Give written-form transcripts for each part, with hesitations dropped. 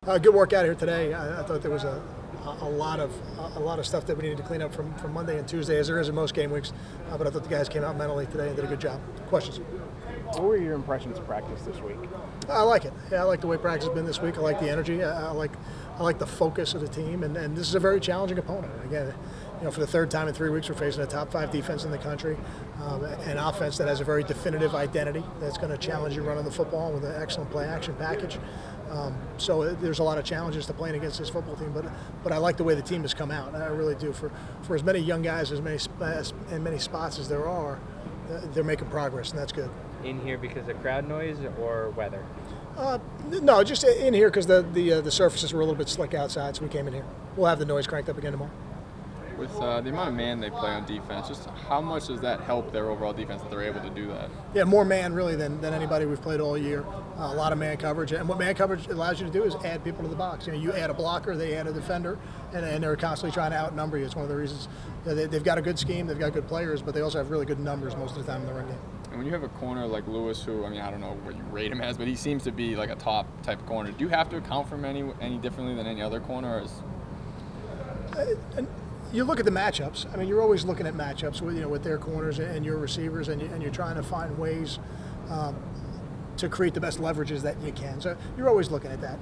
Good workout here today. I thought there was a lot of stuff that we needed to clean up from Monday and Tuesday, as there is in most game weeks. But I thought the guys came out mentally today and did a good job. Questions? What were your impressions of practice this week? I like it. Yeah, I like the way practice has been this week. I like the energy. I like the focus of the team, and this is a very challenging opponent. Again, for the third time in 3 weeks, we're facing a top 5 defense in the country, an offense that has a very definitive identity that's going to challenge you running the football with an excellent play action package. So there's a lot of challenges to playing against this football team, but I like the way the team has come out. I really do. For as many young guys, as many spots as there are, they're making progress, and that's good. In here because of crowd noise or weather? No, just in here because the surfaces were a little bit slick outside, so we came in here. We'll have the noise cranked up again tomorrow. With the amount of man they play on defense, just how much does that help their overall defense that they're able to do that? Yeah, more man really than anybody we've played all year. A lot of man coverage, and what man coverage allows you to do is add people to the box. You add a blocker, they add a defender, and they're constantly trying to outnumber you. It's one of the reasons they've got a good scheme, they've got good players, but they also have really good numbers most of the time in the run game. And when you have a corner like Lewis, who, I don't know what you rate him as, but he seems to be like a top type of corner. Do you have to account for him any differently than any other corner? Or you look at the matchups. You're always looking at matchups with their corners and your receivers, and you're trying to find ways to create the best leverages that you can. So you're always looking at that.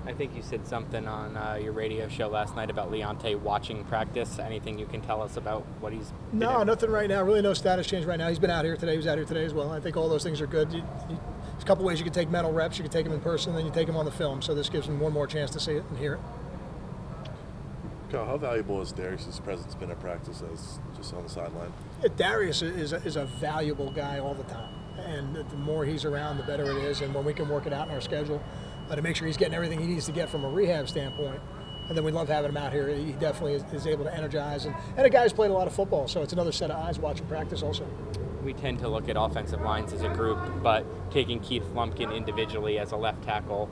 I think you said something on your radio show last night about Leonte watching practice. Anything you can tell us about what he's been No, nothing right now. Really no status change right now. He's been out here today. He was out here today as well. I think all those things are good. There's a couple ways you can take mental reps. You can take them in person, then you take them on the film. So this gives them one more chance to see it and hear it. Kyle, how valuable has Darius's presence been at practice as just on the sideline? Darius is a valuable guy all the time. And the more he's around, the better it is. And when we can work it out in our schedule to make sure he's getting everything he needs to get from a rehab standpoint, and then we love having him out here. He definitely is able to energize. And a guy who's played a lot of football, so it's another set of eyes watching practice also. We tend to look at offensive lines as a group, but taking Keith Lumpkin individually as a left tackle,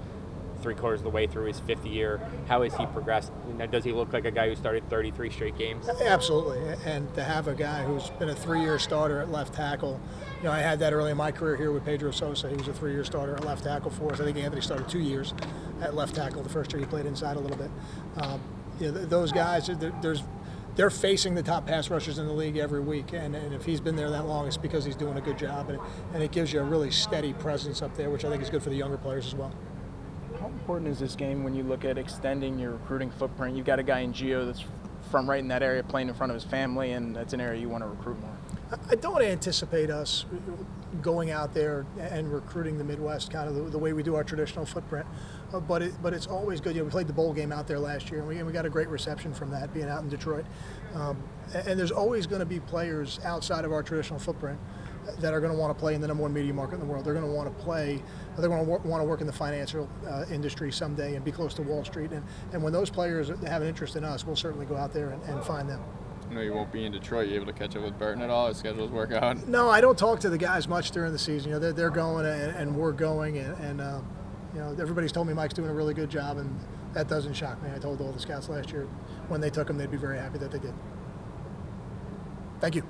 3/4 of the way through his 5th year, how has he progressed? Does he look like a guy who started 33 straight games? Absolutely, and to have a guy who's been a 3-year starter at left tackle, I had that early in my career here with Pedro Sosa. He was a 3-year starter at left tackle for us. I think Anthony started 2 years at left tackle. The first year he played inside a little bit. Those guys, they're facing the top pass rushers in the league every week, and if he's been there that long, it's because he's doing a good job, and it gives you a really steady presence up there, which I think is good for the younger players as well. How important is this game when you look at extending your recruiting footprint? You've got a guy in Gio that's from right in that area playing in front of his family, and that's an area you want to recruit more. I don't anticipate us going out there and recruiting the Midwest kind of the way we do our traditional footprint, but it's always good. We played the bowl game out there last year, and we got a great reception from that, being out in Detroit. And there's always going to be players outside of our traditional footprint that are going to want to play in the #1 media market in the world. They're going to want to play. They're going to want to work in the financial industry someday and be close to Wall Street. And when those players have an interest in us, we'll certainly go out there and find them. I know you won't be in Detroit. You able to catch up with Burton at all? His schedules work out? No, I don't talk to the guys much during the season. They're going and we're going, and everybody's told me Mike's doing a really good job, and that doesn't shock me. I told all the scouts last year when they took him, they'd be very happy that they did. Thank you.